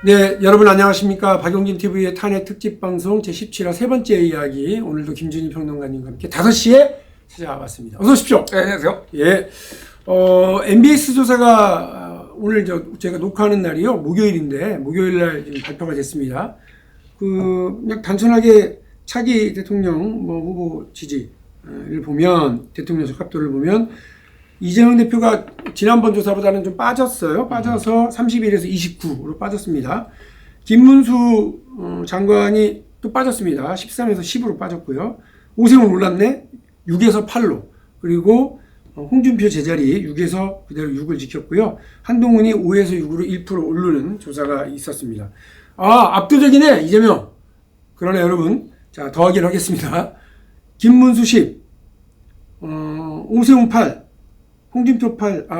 네, 여러분 안녕하십니까. 박용진 TV의 탄핵 특집 방송 제17화 세 번째 이야기. 오늘도 김준일 평론가님과 함께 5시에 찾아왔습니다. 어서 오십시오. 네, 안녕하세요. 예. MBS 조사가 오늘 제가 녹화하는 날이요. 목요일인데, 목요일 날 지금 발표가 됐습니다. 그냥 단순하게 차기 대통령 후보 지지를 보면, 대통령 적합도를 보면, 이재명 대표가 지난번 조사보다는 좀 빠졌어요. 빠져서 31에서 29로 빠졌습니다. 김문수 장관이 또 빠졌습니다. 13에서 10으로 빠졌고요. 오세훈 올랐네. 6에서 8로. 그리고 홍준표 제자리 6에서 그대로 6을 지켰고요. 한동훈이 5에서 6으로 1% 오르는 조사가 있었습니다. 압도적이네, 이재명. 그러나 여러분, 자, 더하기를 하겠습니다. 김문수 10, 오세훈 8, 홍준표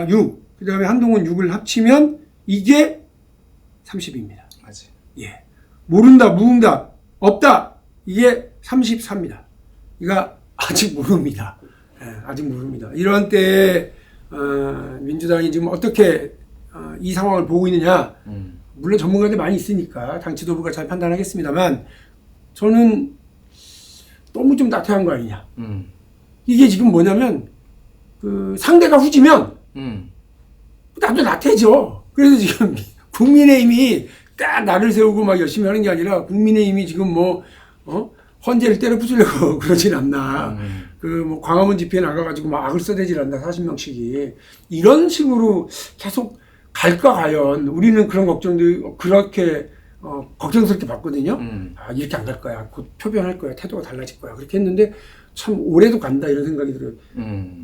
6, 그 다음에 한동훈 6을 합치면 이게 30입니다. 맞지. 예. 모른다, 무응답, 없다. 이게 34입니다. 이거 아직 모릅니다. 예, 아직 모릅니다. 이런 때에, 민주당이 지금 어떻게, 이 상황을 보고 있느냐. 물론 전문가들 많이 있으니까 당 지도부가 잘 판단하겠습니다만, 저는 너무 좀 나태한 거 아니냐. 이게 지금 뭐냐면, 상대가 후지면, 나도 나태해져. 그래서 지금 국민의힘이 딱 나를 세우고 막 열심히 하는 게 아니라 국민의힘이 지금 헌재를 때려 부수려고 그러진 않나. 광화문 집회에 나가가지고 막 악을 써대질 않나, 40명씩이. 이런 식으로 계속 갈까, 과연. 우리는 그런 걱정도 그렇게, 걱정스럽게 봤거든요. 이렇게 안 갈 거야. 곧 표변할 거야. 태도가 달라질 거야. 그렇게 했는데, 참 올해도 간다 이런 생각이 들어요.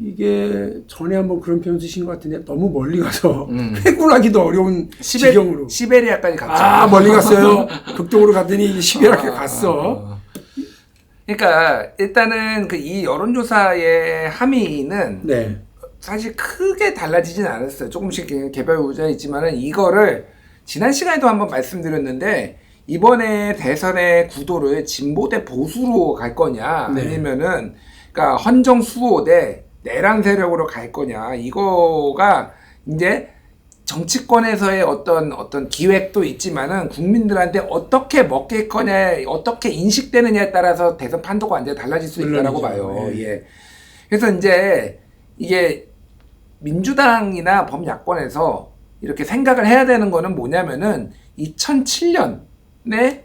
이게 전에 한번 그런 표현 쓰신 것 같은데 너무 멀리 가서 회군하기도 어려운 지경으로. 시베리아까지 갔죠. 멀리 갔어요. 극동으로 가더니 시베리아까지 갔어. 그러니까 일단은 이 여론조사의 함의는 네. 사실 크게 달라지진 않았어요. 조금씩 개별 우려가 있지만은 이거를 지난 시간에도 한번 말씀드렸는데, 이번에 대선의 구도를 진보 대 보수로 갈 거냐, 네. 아니면은, 그러니까 헌정 수호 대 내란 세력으로 갈 거냐, 이거가 이제 정치권에서의 어떤 기획도 있지만은 국민들한테 어떻게 먹힐 거냐, 어떻게 인식되느냐에 따라서 대선 판도가 완전히 달라질 수 있다라고 봐요. 네. 예. 그래서 이제 이게 민주당이나 범야권에서 이렇게 생각을 해야 되는 거는 뭐냐면은 2007년에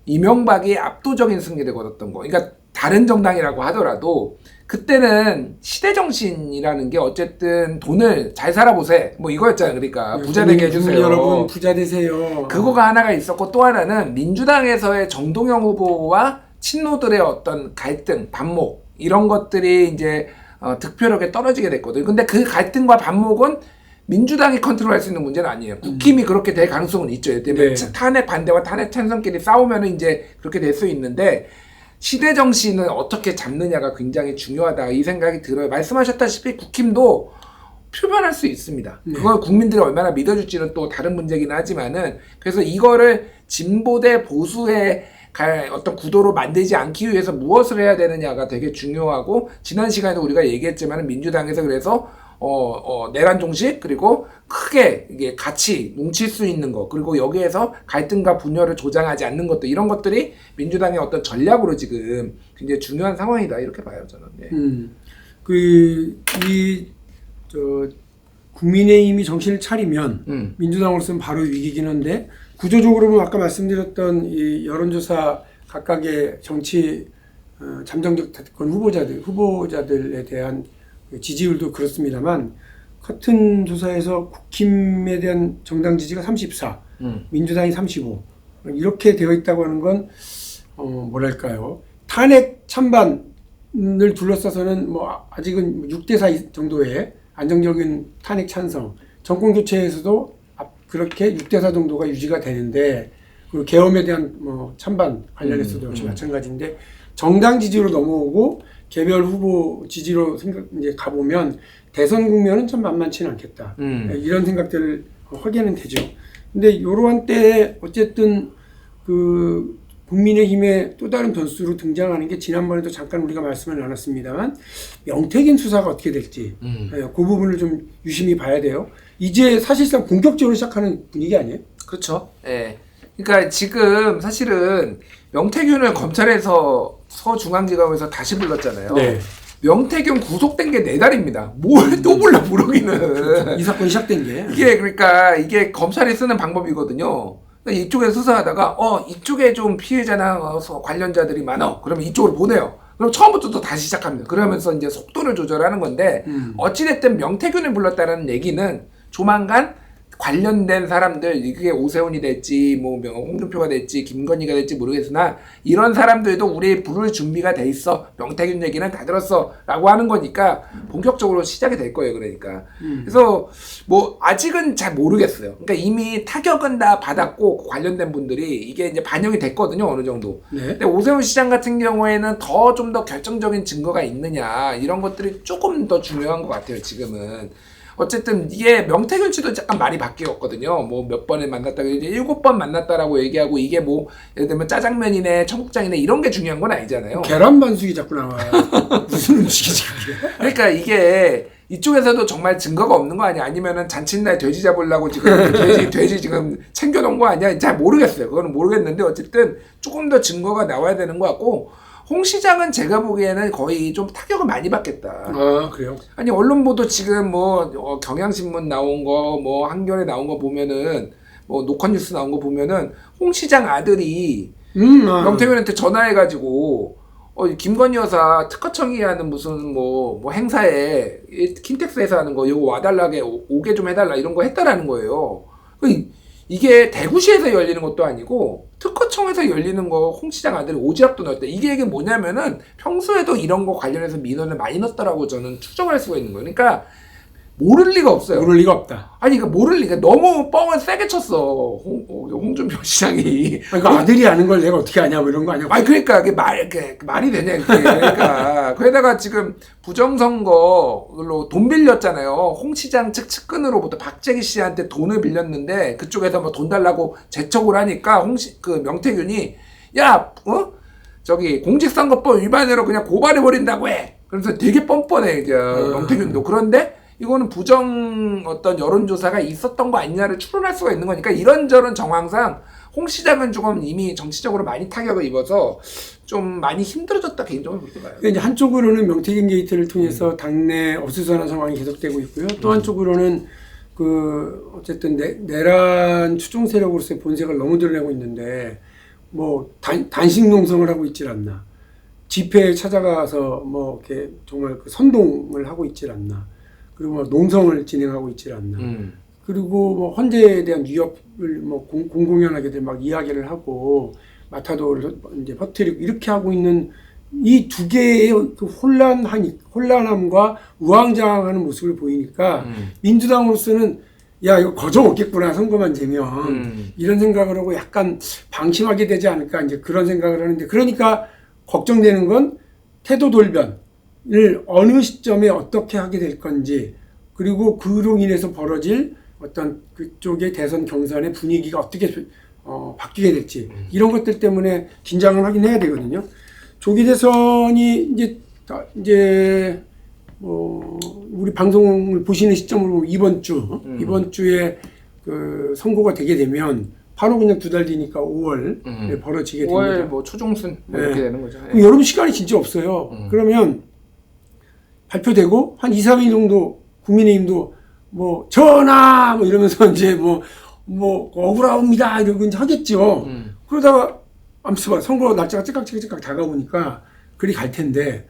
이명박이 압도적인 승리를 거뒀던 거. 그러니까 다른 정당이라고 하더라도 그때는 시대정신이라는 게 어쨌든 돈을 잘 살아보세. 이거였잖아요. 그러니까 부자 되게 해주세요. 여러분 부자 되세요. 그거가 하나가 있었고, 또 하나는 민주당에서의 정동영 후보와 친노들의 어떤 갈등, 반목 이런 것들이 이제 득표력에 떨어지게 됐거든요. 근데 그 갈등과 반목은 민주당이 컨트롤할 수 있는 문제는 아니에요. 국힘이 그렇게 될 가능성은 있죠. 네. 탄핵 반대와 탄핵 찬성끼리 싸우면 이제 그렇게 될 수 있는데, 시대 정신을 어떻게 잡느냐가 굉장히 중요하다, 이 생각이 들어요. 말씀하셨다시피 국힘도 표현할 수 있습니다. 그걸 국민들이 얼마나 믿어줄지는 또 다른 문제긴 하지만은, 그래서 이거를 진보 대 보수의 어떤 구도로 만들지 않기 위해서 무엇을 해야 되느냐가 되게 중요하고, 지난 시간에도 우리가 얘기했지만 민주당에서 그래서 내란 종식, 그리고 크게 이게 같이 뭉칠 수 있는 것, 그리고 여기에서 갈등과 분열을 조장하지 않는 것들, 이런 것들이 민주당의 어떤 전략으로 지금 굉장히 중요한 상황이다, 이렇게 봐요, 저는. 네. 국민의힘이 정신을 차리면 민주당으로서는 바로 위기긴 한데, 구조적으로 보면 아까 말씀드렸던 이 여론조사 각각의 정치 잠정적 대권 후보자들에 대한 지지율도 그렇습니다만, 같은 조사에서 국힘에 대한 정당 지지가 34, 민주당이 35 이렇게 되어 있다고 하는 건 뭐랄까요, 탄핵 찬반을 둘러싸서는 아직은 6대4 정도의 안정적인 탄핵 찬성, 정권 교체에서도 그렇게 6대4 정도가 유지가 되는데, 그리고 계엄에 대한 찬반 관련해서도 역시 마찬가지인데, 정당 지지로 넘어오고 개별 후보 지지로 이제 가보면 대선 국면은 참 만만치는 않겠다. 이런 생각들을 하게는 되죠. 근데 이러한 때에 어쨌든 국민의힘의 또 다른 변수로 등장하는 게, 지난번에도 잠깐 우리가 말씀을 나눴습니다만, 명태균 수사가 어떻게 될지, 그 부분을 좀 유심히 봐야 돼요. 이제 사실상 본격적으로 시작하는 분위기 아니에요? 그렇죠. 예. 그러니까 지금 사실은 명태균을 검찰에서 서중앙지검에서 다시 불렀잖아요. 네. 명태균 구속된 게 4달입니다. 뭘 또 불러 부르기는. 이 사건이 시작된 게. 이게 그러니까 이게 검찰이 쓰는 방법이거든요. 그러니까 이쪽에서 수사하다가 이쪽에 좀 피해자나 관련자들이 많아. 그러면 이쪽으로 보내요. 그럼 처음부터 또 다시 시작합니다. 그러면서 이제 속도를 조절하는 건데 어찌됐든 명태균을 불렀다는 얘기는 조만간 관련된 사람들, 이게 오세훈이 될지 뭐 홍준표가 될지 김건희가 될지 모르겠으나 이런 사람들도 우리 부를 준비가 돼 있어. 명태균 얘기는 다 들었어 라고 하는 거니까 본격적으로 시작이 될 거예요. 그러니까 그래서 뭐 아직은 잘 모르겠어요. 그러니까 이미 타격은 다 받았고 관련된 분들이 이게 이제 반영이 됐거든요. 어느 정도. 네. 근데 오세훈 시장 같은 경우에는 더 좀 더 결정적인 증거가 있느냐 이런 것들이 조금 더 중요한 것 같아요. 지금은. 어쨌든 이게 명태균 씨도 약간 말이 바뀌었거든요. 뭐 몇 번을 만났다고 이제 7번 만났다라고 얘기하고 이게 뭐 예를 들면 짜장면이네 청국장이네 이런 게 중요한 건 아니잖아요. 계란 반숙이 자꾸 나와요. 무슨 음식이지 그게? 그러니까 이게 이쪽에서도 정말 증거가 없는 거 아니야? 아니면은 잔칫날 돼지 잡으려고 지금 돼지 지금 챙겨놓은 거 아니야? 잘 모르겠어요. 그거는 모르겠는데 어쨌든 조금 더 증거가 나와야 되는 것 같고 홍 시장은 제가 보기에는 거의 좀 타격을 많이 받겠다. 아 그래요? 아니 언론 보도 지금 뭐 경향신문 나온 거, 뭐 한겨레 나온 거 보면은 뭐 녹화뉴스 나온 거 보면은 홍 시장 아들이 명태균한테 전화해가지고 김건희 여사 특허청이 하는 무슨 뭐 행사에 킨텍스에서 하는 거 이거 와달라게 오게 좀 해달라 이런 거 했다라는 거예요. 이게 대구시에서 열리는 것도 아니고 특허청에서 열리는 거 홍 시장 아들이 오지랖도 넣었다. 이게 뭐냐면은 평소에도 이런 거 관련해서 민원을 많이 넣었다라고 저는 추정할 수가 있는 거예요. 그러니까 모를 리가 없어요. 모를 리가 없다. 아니 그러니까 모를 리가 너무 뻥을 세게 쳤어. 홍준표 시장이. 그러니까 아들이 아는 걸 내가 어떻게 아냐 뭐 이런 거 아니야? 아니 그러니까 그게 말이 되냐 이게. 그러니까 그러다가 지금 부정선거로 돈 빌렸잖아요. 홍 시장 측 측근으로부터 박재기 씨한테 돈을 빌렸는데 그쪽에서 뭐 돈 달라고 재촉을 하니까 그 명태균이 저기 공직선거법 위반으로 그냥 고발해 버린다고 해. 그래서 되게 뻔뻔해 이제 명태균도. 그런데 이거는 부정 어떤 여론조사가 있었던 거 아니냐를 추론할 수가 있는 거니까 이런저런 정황상 홍 시장은 조금 이미 정치적으로 많이 타격을 입어서 좀 많이 힘들어졌다 개인적으로 그렇게 봐요. 이제 한쪽으로는 명태균 게이트를 통해서 당내 어수선한 상황이 계속되고 있고요. 또 한쪽으로는 그 어쨌든 내란 추종 세력으로서의 본색을 너무 드러내고 있는데 뭐 단식 농성을 하고 있질 않나. 집회에 찾아가서 뭐 이렇게 정말 그 선동을 하고 있질 않나. 그리고 뭐 농성을 진행하고 있질 않나. 그리고 뭐 헌재에 대한 위협을 뭐 공공연하게들 막 이야기를 하고 마타도를 이제 퍼뜨리고 이렇게 하고 있는 이 두 개의 그 혼란함과 우왕좌왕하는 모습을 보이니까 민주당으로서는 야 이거 거저 먹겠구나 선거만 되면 이런 생각을 하고 약간 방심하게 되지 않을까 이제 그런 생각을 하는데 그러니까 걱정되는 건 태도 돌변. 을 어느 시점에 어떻게 하게 될 건지 그리고 그로 인해서 벌어질 어떤 그쪽의 대선 경선의 분위기가 어떻게 바뀌게 될지 이런 것들 때문에 긴장을 하긴 해야 되거든요. 조기 대선이 이제 우리 방송을 보시는 시점으로 이번 주에 그 선고가 되게 되면 바로 그냥 2달 뒤니까 5월에 벌어지게 됩니다. 5월 뭐 초중순 뭐 이렇게 되는 거죠. 그럼 여러분 시간이 진짜 없어요. 그러면 발표되고 한 2, 3일 정도 국민의힘도 뭐 전화 뭐 이러면서 이제 뭐 억울합니다 이러고 이제 하겠죠. 그러다가 아무튼 봐 선거 날짜가 찌깍찌깍 다가오니까 그리 갈 텐데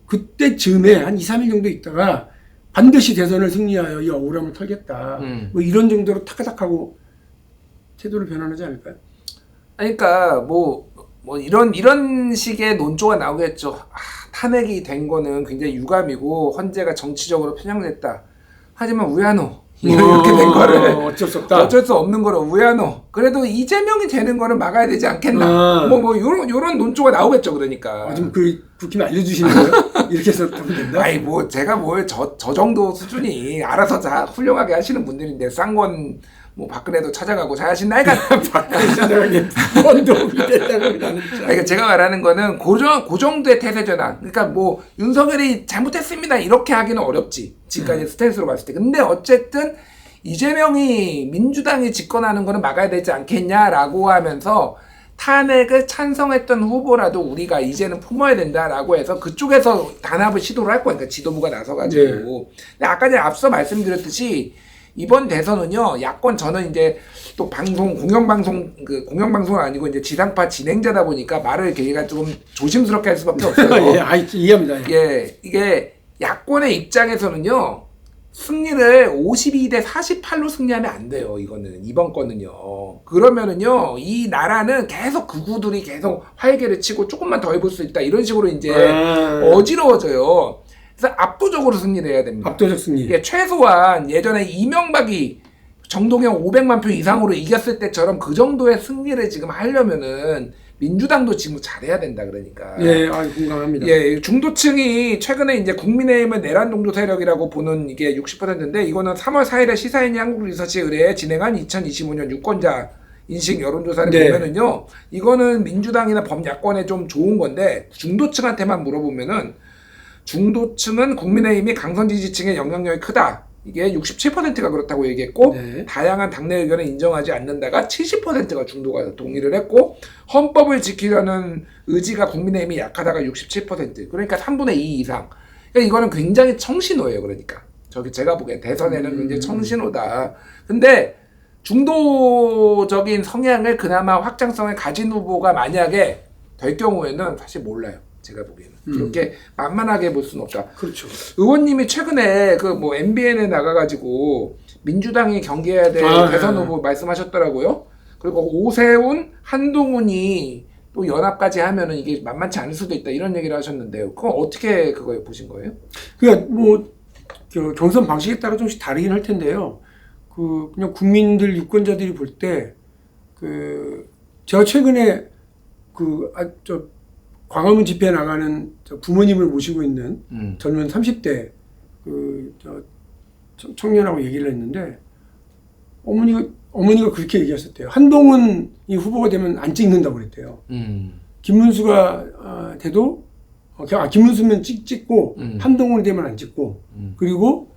그때쯤에 한 2, 3일 정도 있다가 반드시 대선을 승리하여 이 억울함을 털겠다. 뭐 이런 정도로 타카닥하고 태도를 변환하지 않을까요? 그러니까 뭐 이런 식의 논조가 나오겠죠. 탄핵이 된 거는 굉장히 유감이고 헌재가 정치적으로 편향됐다. 하지만 우야노 이렇게 된 거를 어쩔 수 없다. 어쩔 수 없는 거를 우야노. 그래도 이재명이 되는 거는 막아야 되지 않겠나. 뭐 요런 논조가 나오겠죠. 그러니까. 좀 국힘에 알려주시는 거예요? 이렇게 해서 하면 된다? 아이 뭐 제가 저 정도 수준이 알아서 다 훌륭하게 하시는 분들인데 쌍권 뭐 박근혜도 찾아가고 잘하신다. 박근혜 찾아가게 뭔 도움이 됐다고 나는. 그러니까 제가 말하는 거는 그 정도의 태세 전환. 그러니까 뭐 윤석열이 잘못했습니다 이렇게 하기는 어렵지. 지금까지 스탠스로 봤을 때. 근데 어쨌든 이재명이 민주당이 집권하는 거는 막아야 되지 않겠냐라고 하면서 탄핵을 찬성했던 후보라도 우리가 이제는 품어야 된다라고 해서 그쪽에서 단합을 시도를 할 거니까 지도부가 나서가지고. 네. 근데 아까 전에 앞서 말씀드렸듯이 이번 대선은요, 야권 저는 이제 또 공영방송은 아니고 이제 지상파 진행자다 보니까 말을 걔가 좀 조심스럽게 할 수밖에 없어요. 예, 이해합니다. 예, 이게 야권의 입장에서는요, 승리를 52대 48로 승리하면 안 돼요, 이번 건은요. 그러면은요, 이 나라는 계속 극우들이 계속 활개를 치고 조금만 더 해볼 수 있다, 이런 식으로 이제 어지러워져요. 그래서 압도적으로 승리를 해야 됩니다. 압도적 승리. 이게 최소한 예전에 이명박이 정동영 500만 표 이상으로 이겼을 때처럼 그 정도의 승리를 지금 하려면은 민주당도 지금 잘해야 된다, 그러니까. 예, 공감합니다. 예, 중도층이 최근에 이제 국민의힘은 내란 동조 세력이라고 보는 이게 60%인데 이거는 3월 4일에 시사인이 한국리서치에 의뢰해 진행한 2025년 유권자 인식 여론조사를 네. 보면은요, 이거는 민주당이나 범야권에 좀 좋은 건데 중도층한테만 물어보면은 중도층은 국민의힘이 강선 지지층의 영향력이 크다. 이게 67%가 그렇다고 얘기했고, 네. 다양한 당내 의견을 인정하지 않는다가 70%가 중도가 동의를 했고, 헌법을 지키려는 의지가 국민의힘이 약하다가 67%. 그러니까 3분의 2 이상. 그러니까 이거는 굉장히 청신호예요, 그러니까. 제가 보기엔 대선에는 굉장히 청신호다. 근데 중도적인 성향을 그나마 확장성을 가진 후보가 만약에 될 경우에는 사실 몰라요. 제가 보기에는. 그렇게 만만하게 볼 수는 없다. 그렇죠. 의원님이 최근에 그 뭐 MBN에 나가가지고 민주당이 경계해야 될 대선 후보 말씀하셨더라고요. 그리고 오세훈, 한동훈이 또 연합까지 하면은 이게 만만치 않을 수도 있다, 이런 얘기를 하셨는데요. 그건 어떻게 그거 보신 거예요? 그러니까 경선 방식에 따라 좀씩 다르긴 할 텐데요. 그냥 국민들 유권자들이 볼 때 제가 최근에 광화문 집회에 나가는 부모님을 모시고 있는 젊은 30대 청년하고 얘기를 했는데 어머니가 그렇게 얘기하셨대요. 한동훈이 후보가 되면 안 찍는다고 그랬대요. 김문수가 돼도 김문수면 찍고 한동훈이 되면 안 찍고 그리고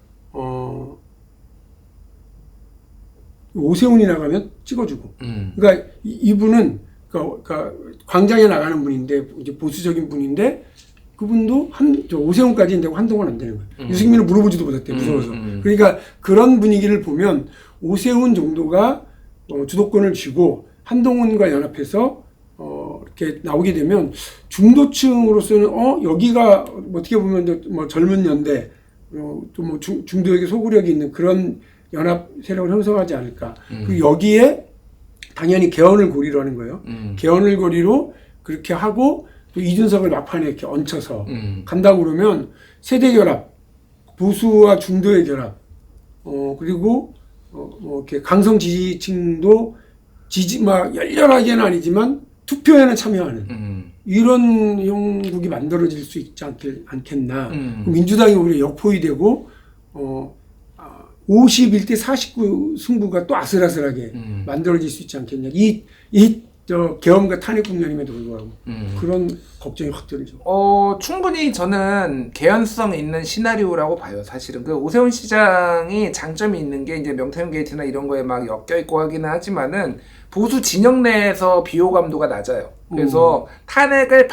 오세훈이 나가면 찍어주고. 그러니까 이분은 그러니까 광장에 나가는 분인데 이제 보수적인 분인데 그분도 오세훈까지는 되고 한동훈은 안 되는 거예요. 유승민은 물어보지도 못했대, 무서워서. 그러니까 그런 분위기를 보면 오세훈 정도가 주도권을 쥐고 한동훈과 연합해서 이렇게 나오게 되면 중도층으로서는 여기가 어떻게 보면 뭐 젊은 연대 또 뭐 중도에게 소구력이 있는 그런 연합 세력을 형성하지 않을까. 그리고 여기에 당연히 개헌을 고리로 하는 거예요. 개헌을 고리로 그렇게 하고 또 이준석을 막판에 이렇게 얹혀서 간다고 그러면 세대 결합, 보수와 중도의 결합, 그리고 뭐 이렇게 강성 지지층도 막 열렬하게는 아니지만 투표에는 참여하는 이런 형국이 만들어질 수 있지 않겠나. 민주당이 오히려 역포위 되고 51대 49 승부가 또 아슬아슬하게 만들어질 수 있지 않겠냐. 계엄과 탄핵 국면임에도 불구하고 그런 걱정이 확 들죠. 충분히 저는 개연성 있는 시나리오라고 봐요. 사실은 그 오세훈 시장이 장점이 있는 게 이제 명태균 게이트나 이런 거에 막 엮여 있고 하기는 하지만은 보수 진영 내에서 비호감도가 낮아요. 그래서 탄핵을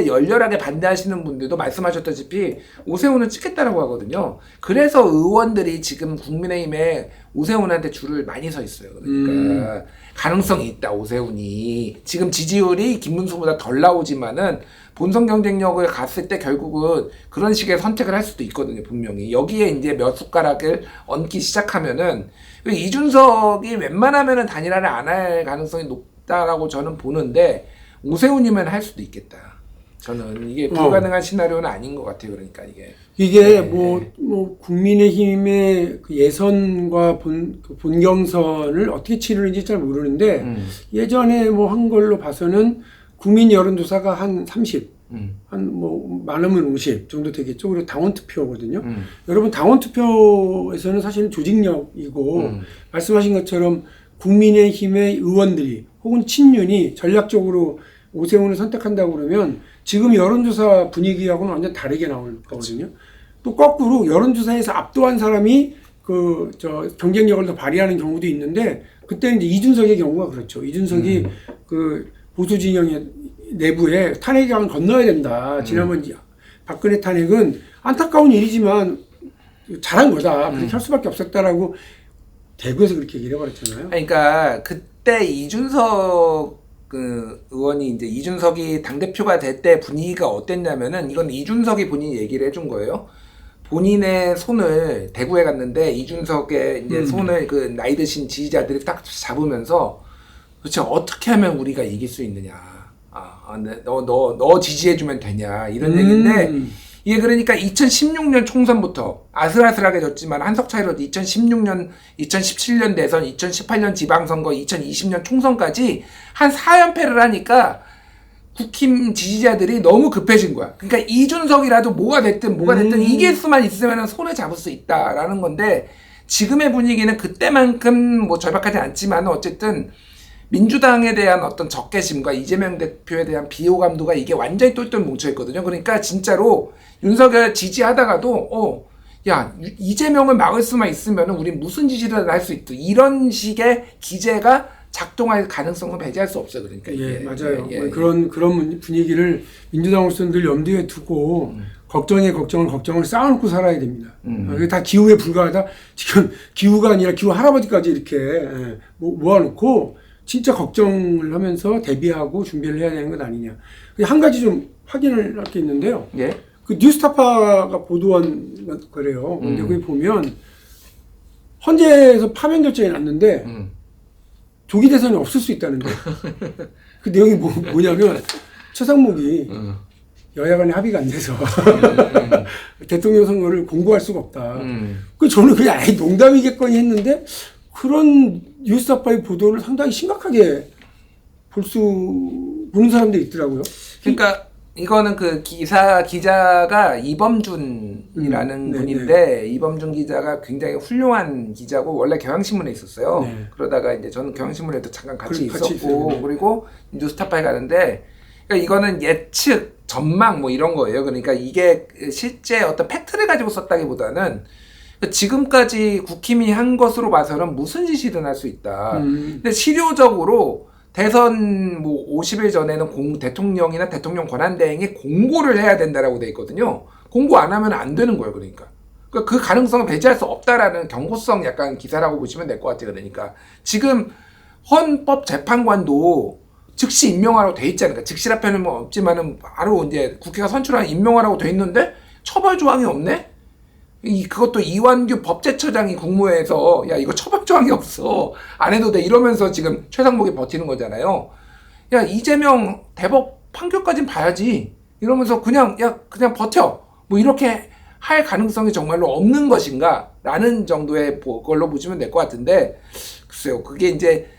열렬하게 반대하시는 분들도 말씀하셨다시피 오세훈은 찍겠다라고 하거든요. 그래서 의원들이 지금 국민의힘에 오세훈한테 줄을 많이 서 있어요. 그러니까 가능성이 있다, 오세훈이. 지금 지지율이 김문수보다 덜 나오지만은 본선 경쟁력을 갔을 때 결국은 그런 식의 선택을 할 수도 있거든요, 분명히. 여기에 이제 몇 숟가락을 얹기 시작하면은 이준석이 웬만하면은 단일화를 안 할 가능성이 높다라고 저는 보는데 오세훈이면 할 수도 있겠다. 저는 이게 불가능한 시나리오는 아닌 것 같아요. 그러니까 이게 뭐 국민의힘의 그 예선과 본경선을 어떻게 치르는지 잘 모르는데 예전에 뭐 한 걸로 봐서는 국민 여론조사가 한 30, 한 뭐 많으면 50 정도 되겠죠. 그리고 당원 투표거든요. 여러분 당원 투표에서는 사실 조직력이고 말씀하신 것처럼 국민의힘의 의원들이 혹은 친윤이 전략적으로 오세훈을 선택한다고 그러면 지금 여론조사 분위기하고는 완전 다르게 나올 거거든요. 또 거꾸로 여론조사에서 압도한 사람이 경쟁력을 더 발휘하는 경우도 있는데 그때는 이제 이준석의 경우가 그렇죠. 이준석이 그 보수 진영의 내부에 탄핵을 건너야 된다. 지난번 박근혜 탄핵은 안타까운 일이지만 잘한 거다. 그렇게 할 수밖에 없었다라고 대구에서 그렇게 얘기를 해버렸잖아요. 그러니까 그때 이준석 의원이 이제 이준석이 당대표가 될 때 분위기가 어땠냐면은 이건 이준석이 본인이 얘기를 해준 거예요. 본인의 손을 대구에 갔는데 이준석의 이제 손을 그 나이 드신 지지자들이 딱 잡으면서 도대체 어떻게 하면 우리가 이길 수 있느냐. 너 지지해주면 되냐. 이런 얘기인데 이게 그러니까 2016년 총선부터 아슬아슬하게 졌지만 한석 차이로 2016년, 2017년 대선, 2018년 지방선거, 2020년 총선까지 한 4연패를 하니까 국힘 지지자들이 너무 급해진 거야. 그러니까 이준석이라도 뭐가 됐든 이길 수만 있으면 손에 잡을 수 있다라는 건데 지금의 분위기는 그때만큼 뭐 절박하지 않지만 어쨌든 민주당에 대한 어떤 적개심과 이재명 대표에 대한 비호감도가 이게 완전히 똘똘 뭉쳐있거든요. 그러니까 진짜로 윤석열 지지하다가도 야 이재명을 막을 수만 있으면 우리 무슨 짓이라도 할 수 있다. 이런 식의 기제가 작동할 가능성은 배제할 수 없어요. 그러니까 예, 맞아요. 그런 분위기를 민주당으로서는 늘 염두에 두고 걱정을 쌓아놓고 살아야 됩니다. 이게 다 기후에 불과하다. 지금 기후가 아니라 기후 할아버지까지 이렇게 모아놓고 진짜 걱정을 하면서 대비하고 준비를 해야 되는 것 아니냐. 한 가지 좀 확인을 할 게 있는데요. 예? 그 뉴스타파가 보도한 거래요. 근데 거기 보면 헌재에서 파면 결정이 났는데 조기 대선이 없을 수 있다는데 그 내용이 뭐냐면 최상목이 여야 간에 합의가 안 돼서 대통령 선거를 공고할 수가 없다. 그 저는 그냥 아예 농담이겠거니 했는데 그런 뉴스타파의 보도를 상당히 심각하게 보는 사람들이 있더라고요. 그러니까 이거는 그 기자가 이범준이라는 분인데 이범준 기자가 굉장히 훌륭한 기자고 원래 경향신문에 있었어요. 네. 그러다가 이제 저는 경향신문에도 잠깐 같이 같이 있었고 있어요. 그리고 뉴스타파에 가는데 그러니까 이거는 예측, 전망 뭐 이런 거예요. 그러니까 이게 실제 어떤 팩트를 가지고 썼다기보다는 지금까지 국힘이 한 것으로 봐서는 무슨 짓이 일어날 수 있다. 근데 실효적으로 대선 뭐 50일 전에는 대통령이나 대통령 권한대행이 공고를 해야 된다라고 돼 있거든요. 공고 안 하면 안 되는 거예요. 그러니까 그 가능성을 배제할 수 없다라는 경고성 약간 기사라고 보시면 될 것 같아요. 그러니까 지금 헌법재판관도 즉시 임명하라고 돼 있잖아요. 그러니까 즉시라 표현은 뭐 없지만은 바로 이제 국회가 선출한 임명하라고 돼 있는데 처벌 조항이 없네. 그것도 이완규 법제처장이 국무회에서 야 이거 처벌 조항이 없어 안 해도 돼 이러면서 지금 최상목이 버티는 거잖아요. 야 이재명 대법 판결까진 봐야지 이러면서 그냥 버텨 뭐 이렇게 할 가능성이 정말로 없는 것인가 라는 정도의 걸로 보시면 될 것 같은데 글쎄요 그게 이제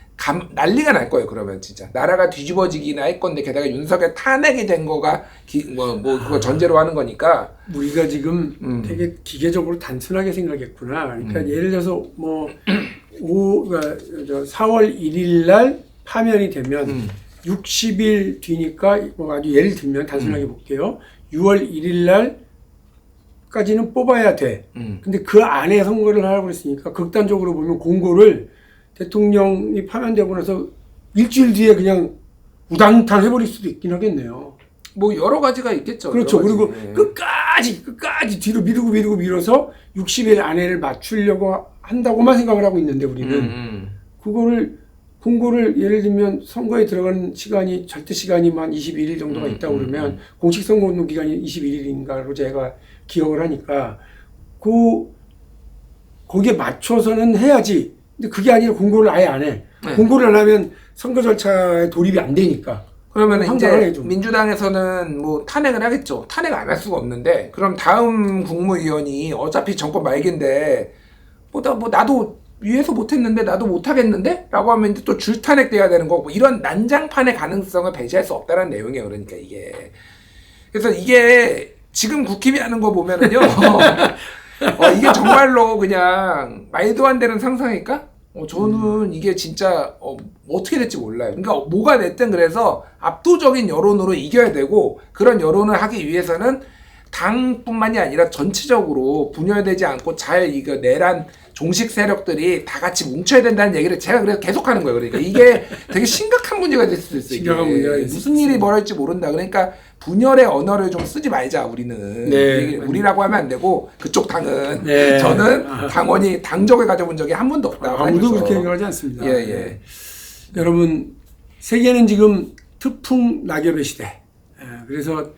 난리가 날 거예요. 그러면 진짜 나라가 뒤집어지기나 할 건데 게다가 윤석열 탄핵이 된 거가 그거 전제로 하는 거니까 우리가 지금 되게 기계적으로 단순하게 생각했구나. 그러니까 예를 들어서 뭐 4월 1일 날 파면이 되면 60일 뒤니까 뭐 아주 예를 들면 단순하게 볼게요. 6월 1일 날까지는 뽑아야 돼. 근데 그 안에 선거를 하라고 그랬으니까 극단적으로 보면 공고를 대통령이 파면되고 나서 일주일 뒤에 그냥 우당탕 해버릴 수도 있긴 하겠네요. 뭐 여러 가지가 있겠죠. 그렇죠. 그리고 네. 끝까지 뒤로 밀어서 60일 안에를 맞추려고 한다고만 생각을 하고 있는데 우리는 그거를 공고를 예를 들면 선거에 들어가는 시간이 절대 시간이 한 21일 정도가 있다고 그러면 공식 선거 운동 기간이 21일인가로 제가 기억을 하니까 거기에 맞춰서는 해야지. 근데 그게 아니라 공고를 아예 안 해. 네. 공고를 안 하면 선거 절차에 돌입이 안 되니까. 그러면 이제 좀. 민주당에서는 뭐 탄핵을 하겠죠. 탄핵 안 할 수가 없는데 그럼 다음 국무위원이 어차피 정권 말기인데 나도 위에서 못했는데 나도 못하겠는데? 라고 하면 이제 또 줄탄핵 돼야 되는 거고 이런 난장판의 가능성을 배제할 수 없다는 내용이에요. 그러니까 이게 그래서 이게 지금 국힘이 하는 거 보면은요 이게 정말로 그냥 말도 안 되는 상상일까? 저는 이게 진짜 어떻게 될지 몰라요. 그러니까 뭐가 됐든 그래서 압도적인 여론으로 이겨야 되고 그런 여론을 하기 위해서는 당뿐만이 아니라 전체적으로 분열되지 않고 잘 이거 내란 종식 세력들이 다 같이 뭉쳐야 된다는 얘기를 제가 그래서 계속하는 거예요. 그러니까 이게 되게 심각한 문제가 될 수도 있어요. 심각한 문제가 있을 무슨 일이 벌어질지 모른다. 그러니까 분열의 언어를 좀 쓰지 말자 우리는. 네. 우리라고 하면 안 되고 그쪽 당은. 네. 저는 당원이 당적을 가져본 적이 한 번도 없다. 아무도 그렇게 생각하지 않습니다. 예. 여러분, 세계는 지금 태풍 낙엽의 시대. 그래서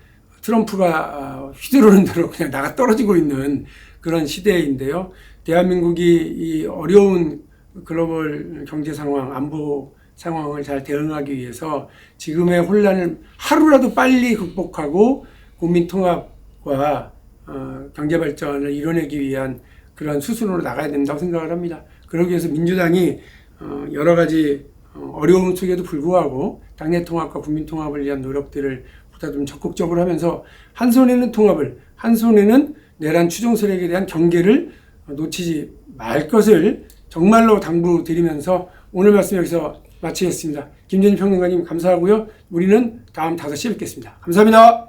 트럼프가 휘두르는 대로 그냥 나가 떨어지고 있는 그런 시대인데요. 대한민국이 이 어려운 글로벌 경제 상황, 안보 상황을 잘 대응하기 위해서 지금의 혼란을 하루라도 빨리 극복하고 국민 통합과 경제 발전을 이뤄내기 위한 그런 수순으로 나가야 된다고 생각을 합니다. 그러기 위해서 민주당이 여러 가지 어려움 속에도 불구하고 당내 통합과 국민 통합을 위한 노력들을 보다 좀 적극적으로 하면서 한 손에는 통합을, 한 손에는 내란 추종 세력에 대한 경계를 놓치지 말 것을 정말로 당부드리면서 오늘 말씀 여기서 마치겠습니다. 김준일 평론가님 감사하고요. 우리는 다음 5시에 뵙겠습니다. 감사합니다.